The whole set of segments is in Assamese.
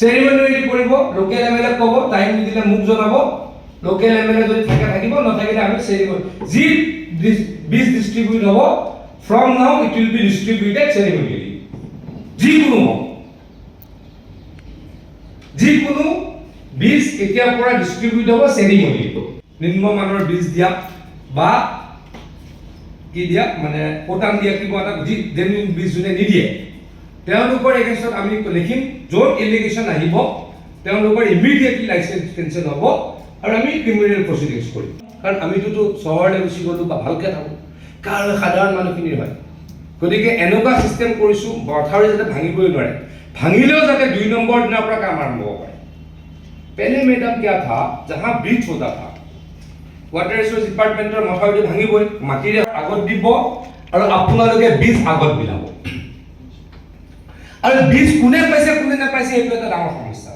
চেৰিমনিয়েলি কৰিব লোকেল এমএলএ ক'ব টাইম নিদিলে মোক জনাব লোকেল এমএলএ যদি থাকে থাকিব নথাকিলে আমি চেৰিমনি যি বীজ ডিস্ট্ৰিবিউট হ'ব ফ্ৰম নাও ইট উইল বি ডিস্ট্ৰিবিউটেড চেৰিমনিয়েলি যিকোনো বীজ এতিয়াৰ পৰা ডিস্ট্ৰিবিউট হ'ব চেৰিমনিয়েলি নিম্নমানৰ বীজ দিয়া বা কি দিয়া মানে পটান দিয়া কিবা এটা যি জেনুইন বীজ যোনে নিদিয়ে তেওঁলোকৰ এগেইনষ্টত আমি লিখিম য'ত এলিগেশ্যন আহিব তেওঁলোকৰ ইমিডিয়েটলি লাইচেন্স কেনচেল হ'ব আৰু আমি ক্ৰিমিনেল প্ৰচিডিংছ কৰিম কাৰণ আমিতো চহৰলৈ গুচি গ'লো বা ভালকৈ থাকোঁ কাৰণ সাধাৰণ মানুহখিনিৰ হয় গতিকে এনেকুৱা চিষ্টেম কৰিছোঁ বৰ্থাউৰি যাতে ভাঙিবই নোৱাৰে ভাঙিলেও যাতে 2 নম্বৰ দিনৰ পৰা কাম আৰম্ভ হ'ব পাৰে पहले मैडम क्या था जहां ब्रिज होता था वाटर रिसोर्स डिपार्टमेंटर मथाउरि भाঙিবই মাটিৰে আগত দিব আৰু আপোনালোকে বীজ আগত বিলাব আৰু বীজ কোনে পাইছে কোনে নাপাইছে এইটো এটা ডাঙৰ সমস্যা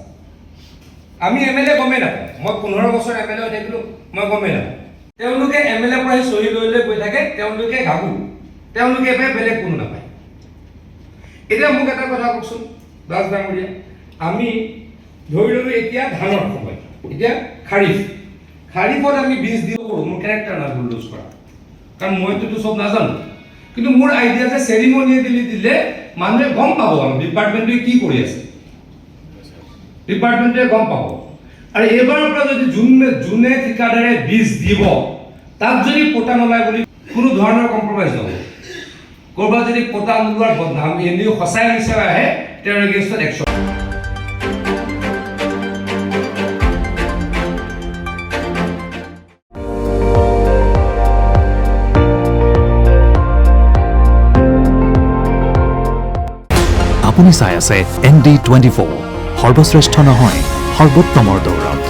আমি এমএলএ গমে নাপাওঁ মই 15 বছৰ এমএলএ হৈ থাকিলো মই গমে নাপাওঁ তেওঁলোকে এমএলএ পৰা সহি লৈ লৈ গৈ থাকে তেওঁলোকে গাগু তেওঁলোকে বেলেগ কোনো নাপায় এতিয়া মোক এটা কথা কওকচোন দাস ডাঙৰীয়া আমি ধৰি ললো এতিয়া ধানৰ সময় এতিয়া খাৰিফত আমি বীজ দিব পাৰোঁ মোৰ কেৰেক্টাৰ না লুজ কৰা কাৰণ মইতো সব নাজানো কিন্তু মোৰ আইডিয়া যে চেৰিমনিয়েলি দিলে মানুহে গম পাব ডিপাৰ্টমেণ্টে কি কৰি আছে ডিপাৰ্টমেণ্টে গম পাব আৰু এবাৰৰ পৰা যদি যোনে ঠিকাদাৰে বীজ দিব তাক যদি পতা নলায় বুলি কোনো ধৰণৰ কম্প্ৰমাইজ নহয় কৰবাত যদি পতা নোলোৱাৰ বদনাম এনেও সঁচাই মিছাই আহে তেওঁৰ এগেইনষ্টত একশ্যন আপুনি চাই আছে ND24 সৰ্বশ্ৰেষ্ঠ নহয় সৰ্বোত্তমৰ দৌৰত